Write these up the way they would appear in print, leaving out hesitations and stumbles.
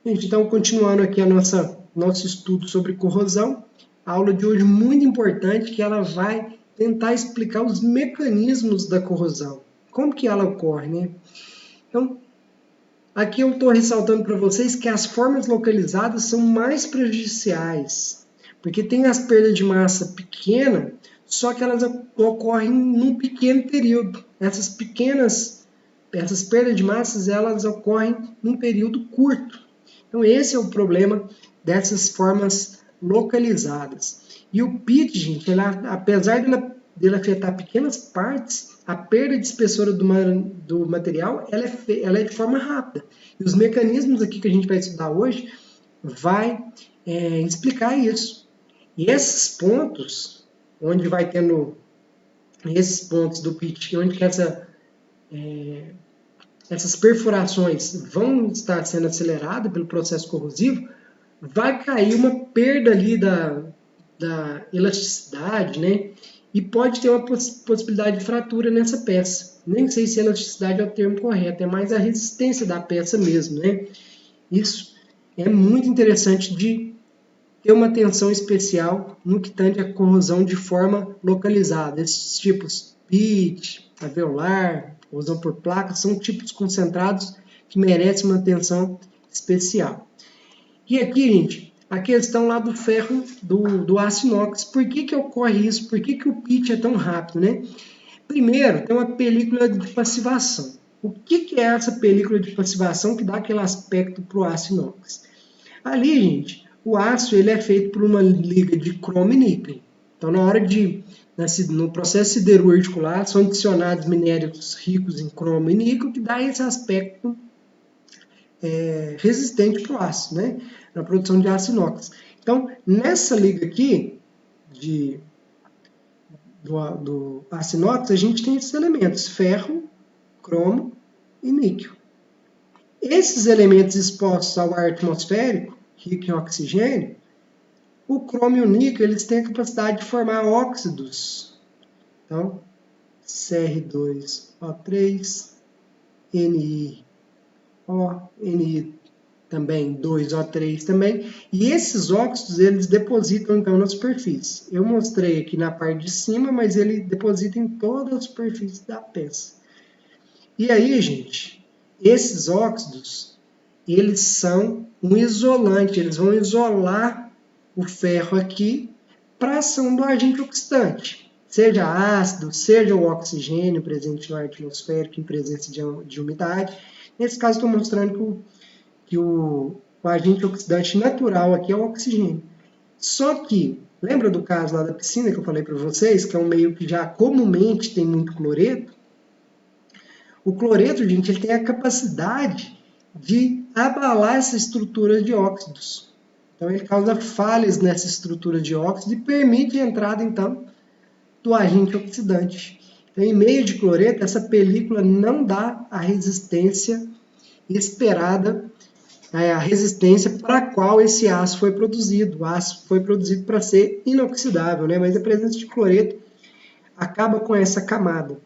Gente, então, continuando aqui nosso estudo sobre corrosão, a aula de hoje é muito importante, que ela vai tentar explicar os mecanismos da corrosão. Como que ela ocorre, né? Então, aqui eu estou ressaltando para vocês que as formas localizadas são mais prejudiciais, porque tem as perdas de massa pequena, só que elas ocorrem num pequeno período. Essas perdas de massas, elas ocorrem num período curto. Então, esse é o problema dessas formas localizadas. E o pitch, gente, apesar dele afetar pequenas partes, a perda de espessura do material ela é de forma rápida. E os mecanismos aqui que a gente vai estudar hoje vai explicar isso. E esses pontos, onde vai tendo esses pontos do pitch, onde que essas perfurações vão estar sendo aceleradas pelo processo corrosivo, vai cair uma perda ali da elasticidade, né? E pode ter uma possibilidade de fratura nessa peça. Nem sei se elasticidade é o termo correto, é mais a resistência da peça mesmo, né? Isso é muito interessante de ter uma atenção especial no que tange a corrosão de forma localizada. Esses tipos pitch, alveolar, corrosão por placa, são tipos concentrados que merecem uma atenção especial. E aqui, gente, a questão lá do ferro, do aço inox. Por que ocorre isso? Por que o pitch é tão rápido, né? Primeiro, tem uma película de passivação. O que é essa película de passivação que dá aquele aspecto para o aço inox? Ali, gente, o aço ele é feito por uma liga de cromo e níquel. Então, no processo siderúrgico lá, são adicionados minérios ricos em cromo e níquel, que dá esse aspecto resistente para o aço, né? Na produção de aço inox. Então, nessa liga aqui do aço inox, a gente tem esses elementos: ferro, cromo e níquel. Esses elementos expostos ao ar atmosférico, rico em oxigênio, o cromo e o níquel eles têm a capacidade de formar óxidos. Então, Cr2O3, Ni também, 2O3 também, e esses óxidos eles depositam então na superfície. Eu mostrei aqui na parte de cima, mas ele deposita em toda a superfície da peça. E aí, gente, esses óxidos, eles são um isolante, eles vão isolar o ferro aqui para a ação do agente oxidante, seja ácido, seja o oxigênio presente no ar atmosférico em presença de umidade. Nesse caso, estou mostrando que o agente oxidante natural aqui é o oxigênio. Só que, lembra do caso lá da piscina que eu falei para vocês, que é um meio que já comumente tem muito cloreto? O cloreto, gente, ele tem a capacidade de abalar essa estrutura de óxidos. Então, ele causa falhas nessa estrutura de óxidos e permite a entrada, então, do agente oxidante. Então, em meio de cloreto, essa película não dá a resistência esperada, a resistência para a qual esse aço foi produzido. O aço foi produzido para ser inoxidável, né? Mas a presença de cloreto acaba com essa camada.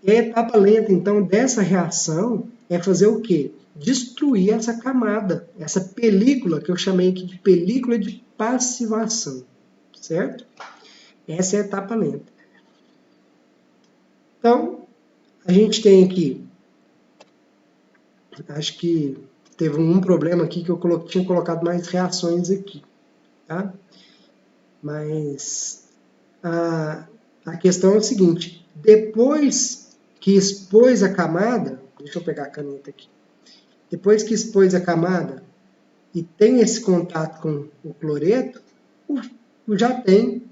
E a etapa lenta, então, dessa reação é fazer o quê? Destruir essa camada, essa película que eu chamei aqui de película de passivação, certo? Essa é a etapa lenta. Então, a gente tem aqui, acho que teve um problema aqui que eu tinha colocado mais reações aqui, tá? Mas a questão é o seguinte: depois que expôs a camada, deixa eu pegar a caneta aqui, depois que expôs a camada e tem esse contato com o cloreto, já tem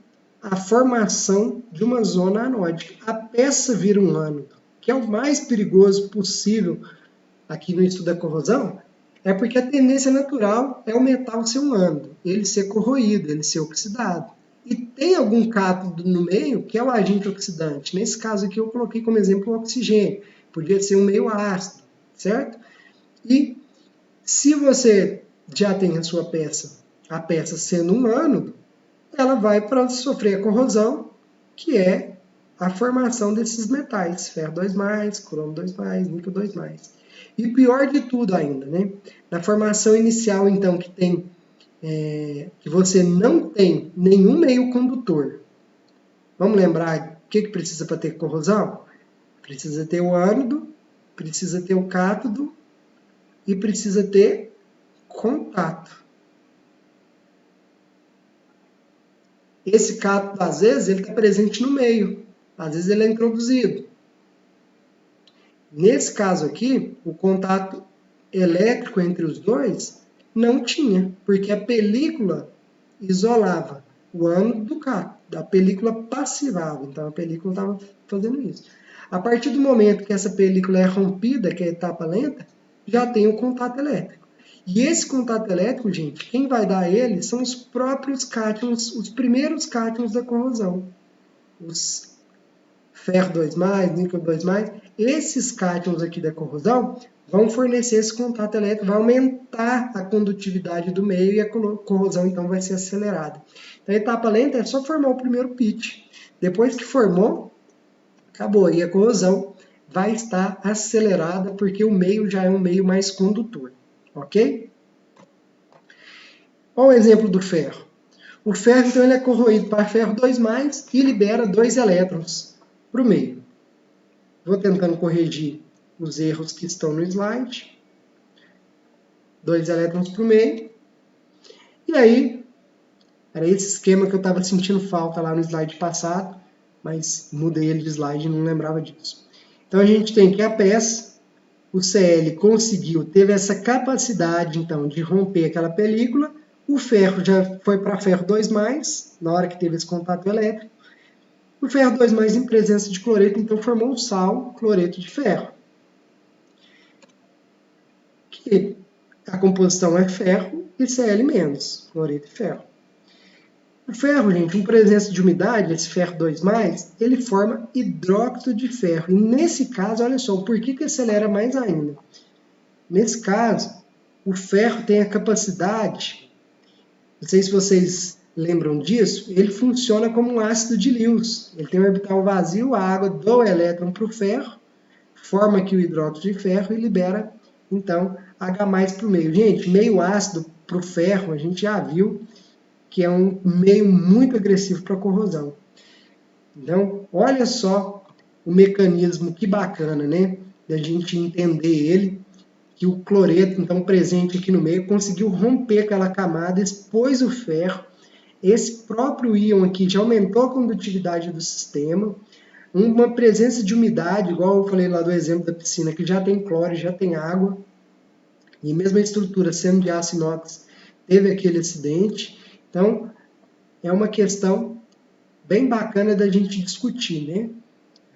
a formação de uma zona anódica. A peça vira um ânodo, que é o mais perigoso possível aqui no estudo da corrosão, é porque a tendência natural é o metal ser um ânodo, ele ser corroído, ele ser oxidado. E tem algum cátodo no meio que é o agente oxidante. Nesse caso aqui eu coloquei como exemplo o oxigênio. Podia ser um meio ácido, certo? E se você já tem a sua peça, a peça sendo um ânodo, ela vai para sofrer a corrosão, que é a formação desses metais, ferro 2+, cromo 2+, níquel 2+. E pior de tudo ainda, né? Na formação inicial, então, que você não tem nenhum meio condutor. Vamos lembrar o que precisa para ter corrosão? Precisa ter o ânodo, precisa ter o cátodo e precisa ter contato. Esse cátodo, às vezes, ele está presente no meio, às vezes ele é introduzido. Nesse caso aqui, o contato elétrico entre os dois não tinha, porque a película isolava o ânodo do cátodo, a película passivava, então a película estava fazendo isso. A partir do momento que essa película é rompida, que é a etapa lenta, já tem o contato elétrico. E esse contato elétrico, gente, quem vai dar ele são os próprios cátions, os primeiros cátions da corrosão. Os ferro 2+, níquel 2+, esses cátions aqui da corrosão vão fornecer esse contato elétrico, vai aumentar a condutividade do meio e a corrosão então vai ser acelerada. Então a etapa lenta é só formar o primeiro pitch. Depois que formou, acabou. E a corrosão vai estar acelerada porque o meio já é um meio mais condutor. Ok? Olha o exemplo do ferro. O ferro, então, ele é corroído para ferro 2+, e libera 2 elétrons para o meio. Vou tentando corrigir os erros que estão no slide. 2 elétrons para o meio. E aí, era esse esquema que eu estava sentindo falta lá no slide passado, mas mudei ele de slide e não lembrava disso. Então, a gente tem que a peça, o Cl teve essa capacidade, então, de romper aquela película. O ferro já foi para ferro 2+, na hora que teve esse contato elétrico. O ferro 2+, em presença de cloreto, então, formou o sal, cloreto de ferro. Que a composição é ferro e Cl-, cloreto de ferro. O ferro, gente, em presença de umidade, esse ferro 2+, ele forma hidróxido de ferro. E nesse caso, olha só, por que acelera mais ainda? Nesse caso, o ferro tem a capacidade, não sei se vocês lembram disso, ele funciona como um ácido de Lewis. Ele tem um orbital vazio, a água doa o elétron para o ferro, forma aqui o hidróxido de ferro e libera, então, H+ para o meio. Gente, meio ácido para o ferro, a gente já viu que é um meio muito agressivo para a corrosão. Então, olha só o mecanismo, que bacana, né? Da gente entender ele, que o cloreto, então, presente aqui no meio, conseguiu romper aquela camada, expôs o ferro. Esse próprio íon aqui já aumentou a condutividade do sistema. Uma presença de umidade, igual eu falei lá do exemplo da piscina, que já tem cloro, já tem água. E mesmo a estrutura sendo de aço inox, teve aquele acidente. Então, é uma questão bem bacana da gente discutir, né?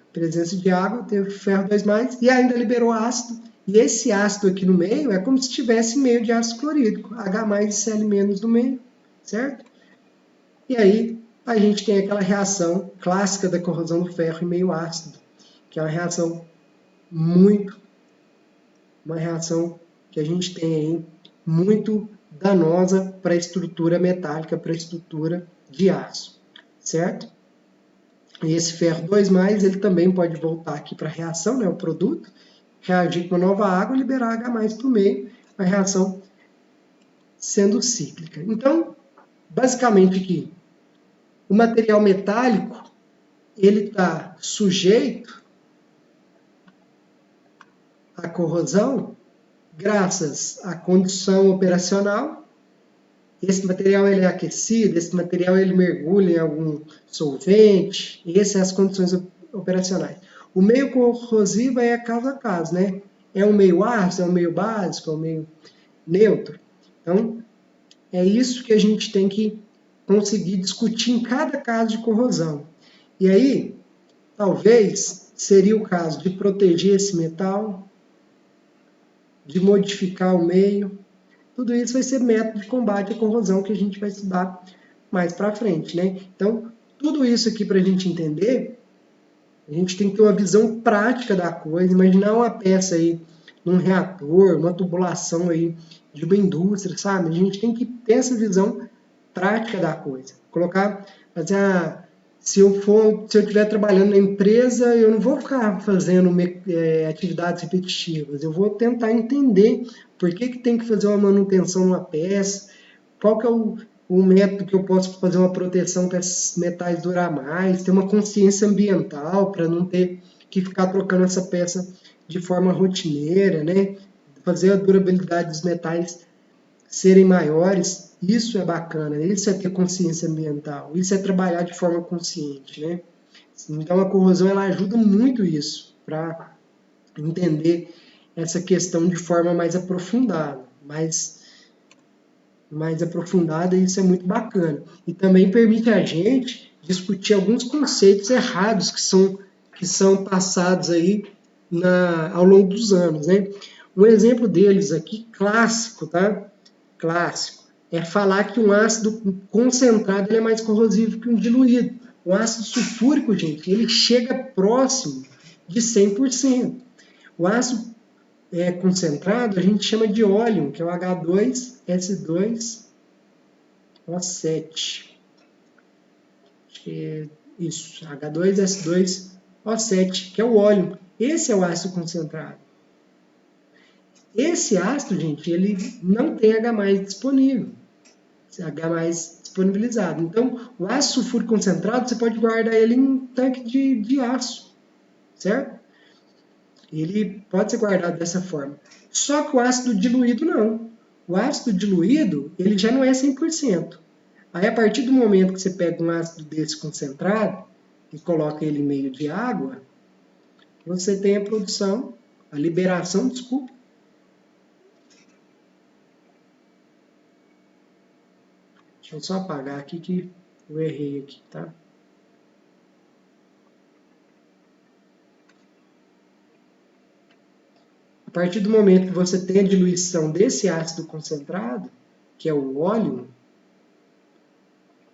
A presença de água, teve ferro 2+, e ainda liberou ácido. E esse ácido aqui no meio é como se tivesse meio de ácido clorídrico, H+ e Cl- no meio, certo? E aí, a gente tem aquela reação clássica da corrosão do ferro em meio ácido, que é uma reação que a gente tem aí muito danosa para a estrutura metálica, para a estrutura de aço, certo? E esse ferro 2+, ele também pode voltar aqui para a reação, né, o produto, reagir com uma nova água e liberar H+ para o meio, a reação sendo cíclica. Então, basicamente aqui, o material metálico, ele está sujeito à corrosão graças à condição operacional. Esse material ele é aquecido, esse material ele mergulha em algum solvente, essas são as condições operacionais. O meio corrosivo é caso a caso, né? É um meio ácido, é um meio básico, é um meio neutro. Então, é isso que a gente tem que conseguir discutir em cada caso de corrosão. E aí, talvez, seria o caso de proteger esse metal, de modificar o meio. Tudo isso vai ser método de combate à corrosão que a gente vai estudar mais para frente, né? Então, tudo isso aqui para a gente entender, a gente tem que ter uma visão prática da coisa, imaginar uma peça aí num reator, uma tubulação aí de uma indústria, sabe? A gente tem que ter essa visão prática da coisa. Fazer Se eu estiver trabalhando na empresa, eu não vou ficar fazendo atividades repetitivas. Eu vou tentar entender por que tem que fazer uma manutenção numa peça, qual que é o método que eu posso fazer uma proteção para esses metais durar mais, ter uma consciência ambiental para não ter que ficar trocando essa peça de forma rotineira, né? Fazer a durabilidade dos metais serem maiores, isso é bacana, isso é ter consciência ambiental, isso é trabalhar de forma consciente, né? Então a corrosão ela ajuda muito isso, para entender essa questão de forma mais aprofundada, mais aprofundada, e isso é muito bacana. E também permite a gente discutir alguns conceitos errados que são passados aí ao longo dos anos, né? Um exemplo deles aqui, clássico, tá? Clássico, é falar que um ácido concentrado ele é mais corrosivo que um diluído. O ácido sulfúrico, gente, ele chega próximo de 100%. O ácido concentrado a gente chama de óleo, que é o H2S2O7. Isso, H2S2O7, que é o óleo. Esse é o ácido concentrado. Esse ácido, gente, ele não tem H+ disponível. H+ disponibilizado. Então, o ácido sulfúrico concentrado, você pode guardar ele em um tanque de aço, certo? Ele pode ser guardado dessa forma. Só que o ácido diluído não. O ácido diluído, ele já não é 100%. Aí, a partir do momento que você pega um ácido desse concentrado e coloca ele em meio de água, você tem a produção, a liberação, desculpa. Deixa eu só apagar aqui que eu errei aqui, tá? A partir do momento que você tem a diluição desse ácido concentrado, que é o óleo,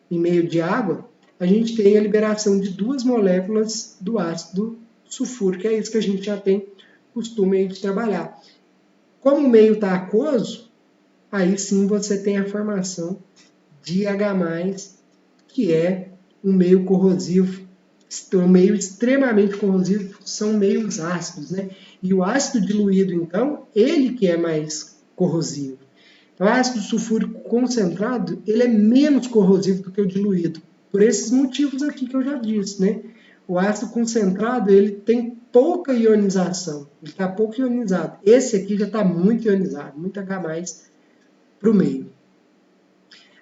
em meio de água, a gente tem a liberação de 2 moléculas do ácido sulfúrico, que é isso que a gente já tem costume de trabalhar. Como o meio está aquoso, aí sim você tem a formação de H+, que é um meio corrosivo, um meio extremamente corrosivo, são meios ácidos, né? E o ácido diluído, então, ele que é mais corrosivo. O ácido sulfúrico concentrado, ele é menos corrosivo do que o diluído, por esses motivos aqui que eu já disse, né? O ácido concentrado, ele tem pouca ionização, ele está pouco ionizado. Esse aqui já está muito ionizado, muito H+ para o meio.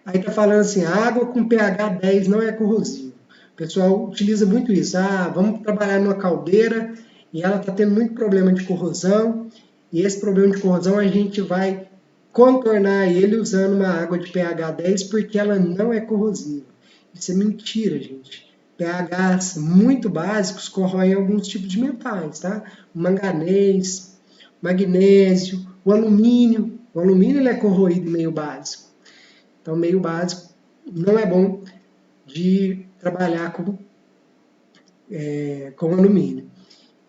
Aí está falando assim, água com pH 10 não é corrosivo. O pessoal utiliza muito isso. Vamos trabalhar numa caldeira e ela está tendo muito problema de corrosão. E esse problema de corrosão a gente vai contornar ele usando uma água de pH 10 porque ela não é corrosiva. Isso é mentira, gente. pHs muito básicos corroem alguns tipos de metais, tá? O manganês, magnésio, o alumínio. O alumínio ele é corroído em meio básico. Então, meio básico não é bom de trabalhar com alumínio.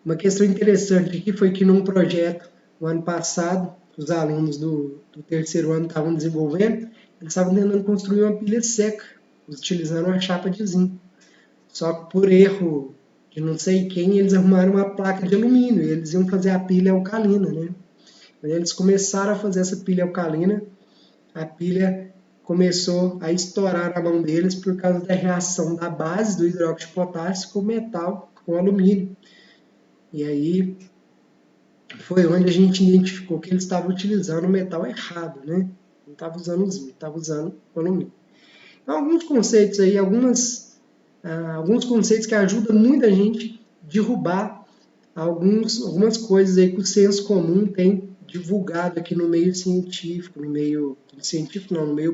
Uma questão interessante aqui foi que num projeto, no ano passado, os alunos do terceiro ano estavam desenvolvendo, eles estavam tentando construir uma pilha seca, utilizando uma chapa de zinco. Só que por erro de não sei quem, eles arrumaram uma placa de alumínio, e eles iam fazer a pilha alcalina, né? Quando eles começaram a fazer essa pilha alcalina, a pilha começou a estourar na mão deles por causa da reação da base do hidróxido de potássio com o metal, com o alumínio. E aí foi onde a gente identificou que eles estavam utilizando o metal errado, né? Não estava usando o zinco, estava usando o alumínio. Então, alguns conceitos aí, alguns conceitos que ajudam muito a gente a derrubar algumas coisas aí que o senso comum tem divulgado aqui no meio científico, no meio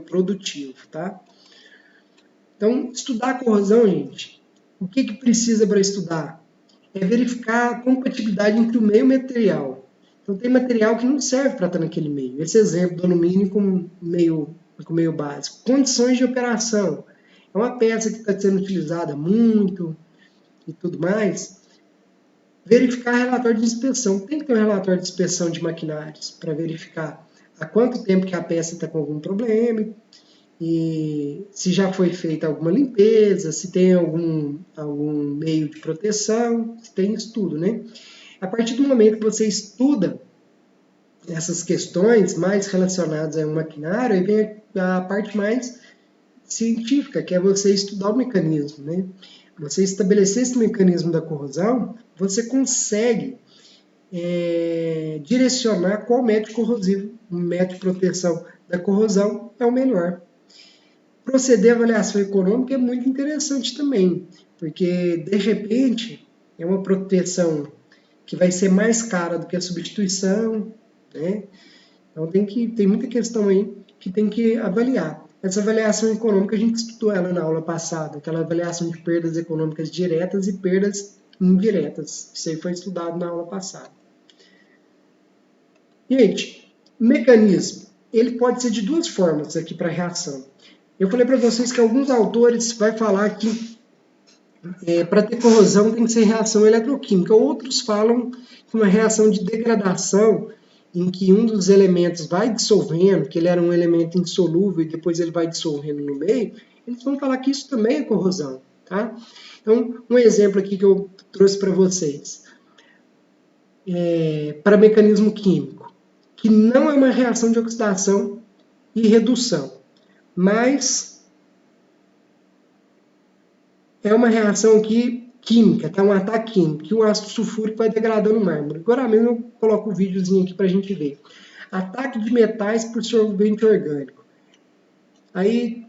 produtivo, tá? Então, estudar a corrosão, gente, o que precisa para estudar? É verificar a compatibilidade entre o meio e o material. Então, tem material que não serve para estar naquele meio. Esse exemplo do alumínio com meio básico. Condições de operação. É uma peça que está sendo utilizada muito e tudo mais. Verificar relatório de inspeção. Tem que ter um relatório de inspeção de maquinários para verificar há quanto tempo que a peça está com algum problema. e se já foi feita alguma limpeza, se tem algum meio de proteção, se tem isso tudo, né? A partir do momento que você estuda essas questões mais relacionadas a um maquinário, aí vem a parte mais científica, que é você estudar o mecanismo, né? Você estabelecer esse mecanismo da corrosão, você consegue direcionar qual método corrosivo, o método de proteção da corrosão é o melhor. Proceder à avaliação econômica é muito interessante também, porque de repente é uma proteção que vai ser mais cara do que a substituição, né? Então tem muita questão aí que tem que avaliar. Essa avaliação econômica a gente estudou ela na aula passada, aquela avaliação de perdas econômicas diretas e perdas indiretas. Isso aí foi estudado na aula passada. Gente, mecanismo. Ele pode ser de duas formas aqui para reação. Eu falei para vocês que alguns autores vai falar que para ter corrosão tem que ser reação eletroquímica. Outros falam que uma reação de degradação, em que um dos elementos vai dissolvendo, que ele era um elemento insolúvel e depois ele vai dissolvendo no meio, eles vão falar que isso também é corrosão. Tá? Então, um exemplo aqui que eu trouxe para vocês. Para mecanismo químico, que não é uma reação de oxidação e redução, mas é uma reação aqui química, tá? Um ataque químico, que o ácido sulfúrico vai degradando o mármore. Agora mesmo eu coloco o videozinho aqui para a gente ver. Ataque de metais por solvente orgânico. Aí,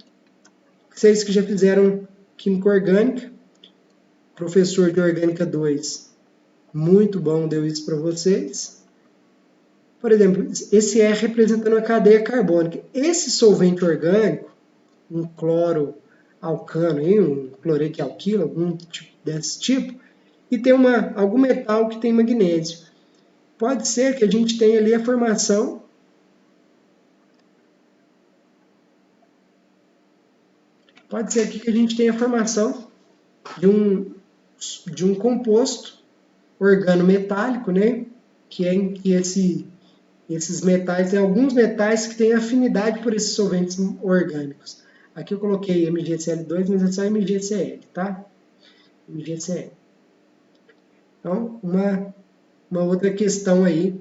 vocês que já fizeram química orgânica, professor de Orgânica 2, muito bom, deu isso para vocês. Por exemplo, esse R representando a cadeia carbônica. Esse solvente orgânico, um cloro alcano, um cloreto alquilo, algum tipo desse tipo, e tem algum metal que tem magnésio. Pode ser que a gente tenha ali a formação de um composto organometálico, né? Que é em que esses metais, tem alguns metais que têm afinidade por esses solventes orgânicos. Aqui eu coloquei MgCl2, mas é só MgCl, tá? MgCl. Então, uma outra questão aí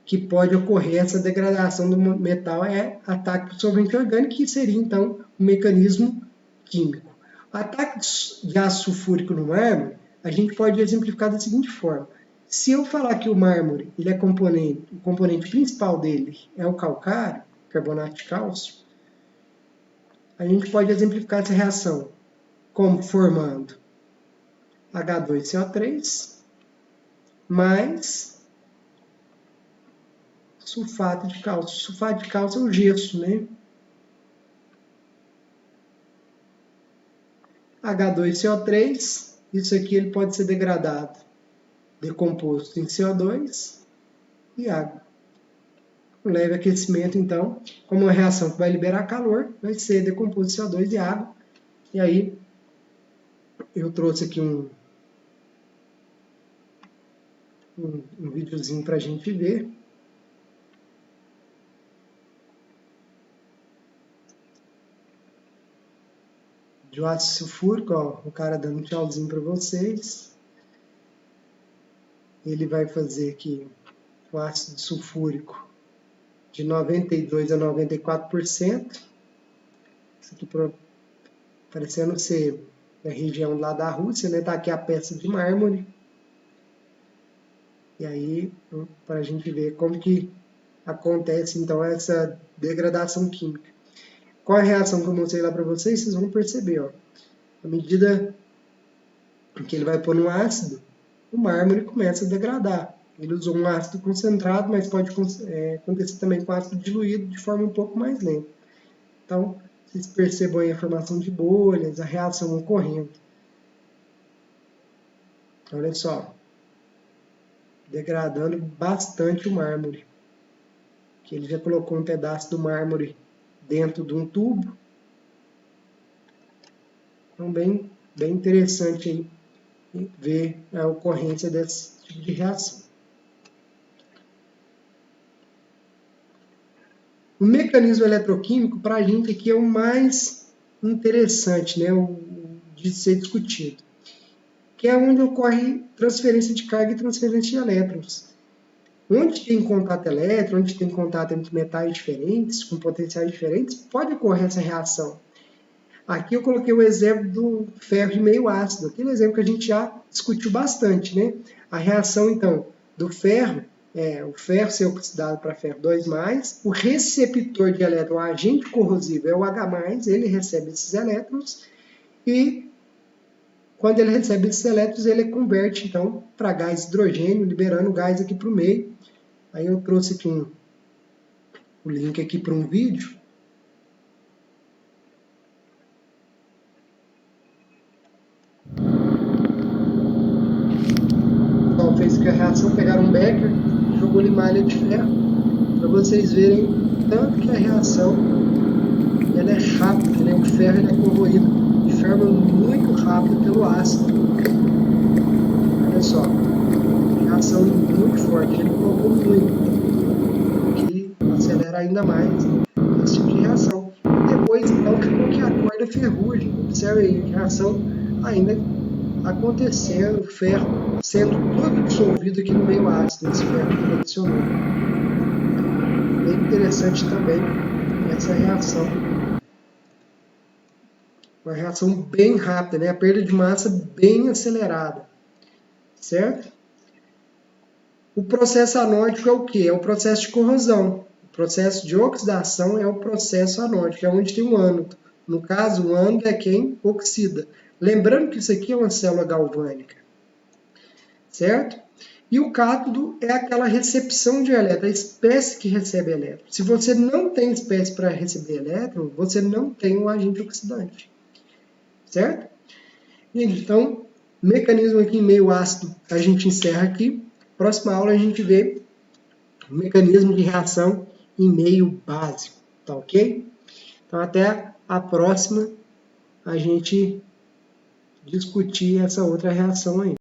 que pode ocorrer essa degradação do metal é ataque do solvente orgânico, que seria então um mecanismo químico. O ataque de ácido sulfúrico no mármore, a gente pode exemplificar da seguinte forma. Se eu falar que o mármore, ele é o componente principal dele é o calcário, carbonato de cálcio, a gente pode exemplificar essa reação como formando H2CO3 mais sulfato de cálcio. Sulfato de cálcio é o gesso, né? H2CO3, isso aqui ele pode ser degradado, decomposto em CO2 e água. Com leve aquecimento, então, como uma reação que vai liberar calor, vai ser decomposto CO2 e água. E aí, eu trouxe aqui um videozinho para a gente ver. De ácido sulfúrico, ó, o cara dando um tchauzinho para vocês. Ele vai fazer aqui o ácido sulfúrico de 92% a 94%. Isso aqui parecendo ser a região lá da Rússia, né? Tá aqui a peça de mármore. E aí, para a gente ver como que acontece, então, essa degradação química. Qual a reação que eu mostrei lá para vocês? Vocês vão perceber, ó. À medida que ele vai pôr no ácido, o mármore começa a degradar. Ele usou um ácido concentrado, mas pode acontecer também com ácido diluído de forma um pouco mais lenta. Então, vocês percebam aí a formação de bolhas, a reação ocorrendo. Olha só, degradando bastante o mármore. Que ele já colocou um pedaço do mármore dentro de um tubo. Então, bem interessante aí ver a ocorrência desse tipo de reação. O mecanismo eletroquímico, para a gente aqui, é o mais interessante, né, de ser discutido, que é onde ocorre transferência de carga e transferência de elétrons. Onde tem contato elétrico, onde tem contato entre metais diferentes, com potenciais diferentes, pode ocorrer essa reação. Aqui eu coloquei o exemplo do ferro de meio ácido, aquele exemplo que a gente já discutiu bastante, né? A reação, então, do ferro, o ferro ser oxidado para ferro 2+, o receptor de elétron, o agente corrosivo é o H+, ele recebe esses elétrons, e quando ele recebe esses elétrons, ele converte, então, para gás hidrogênio, liberando o gás aqui para o meio. Aí eu trouxe aqui o link aqui para um vídeo. Então, fez que a reação, pegaram um becker, jogou em malha de ferro, para vocês verem tanto que a reação ela é rápida, né? O ferro ele é corroído de forma muito rápida pelo ácido. Olha só, reação muito forte, ele colocou muito, que acelera ainda mais esse tipo de reação. E depois, então, ficou que a cor da ferrugem. Observe aí, reação ainda acontecendo, o ferro sendo todo dissolvido aqui no meio ácido, esse ferro que ele adicionou. Bem interessante também essa reação. Uma reação bem rápida, né? A perda de massa bem acelerada, certo? O processo anódico é o quê? É o processo de corrosão. O processo de oxidação é o processo anódico, é onde tem um ânodo. No caso, o ânodo é quem oxida. Lembrando que isso aqui é uma célula galvânica, certo? E o cátodo é aquela recepção de elétron, a espécie que recebe elétron. Se você não tem espécie para receber elétron, você não tem um agente oxidante, certo? Então, mecanismo aqui em meio ácido, a gente encerra aqui. Próxima aula a gente vê o mecanismo de reação em meio básico, tá ok? Então, até a próxima a gente discutir essa outra reação aí.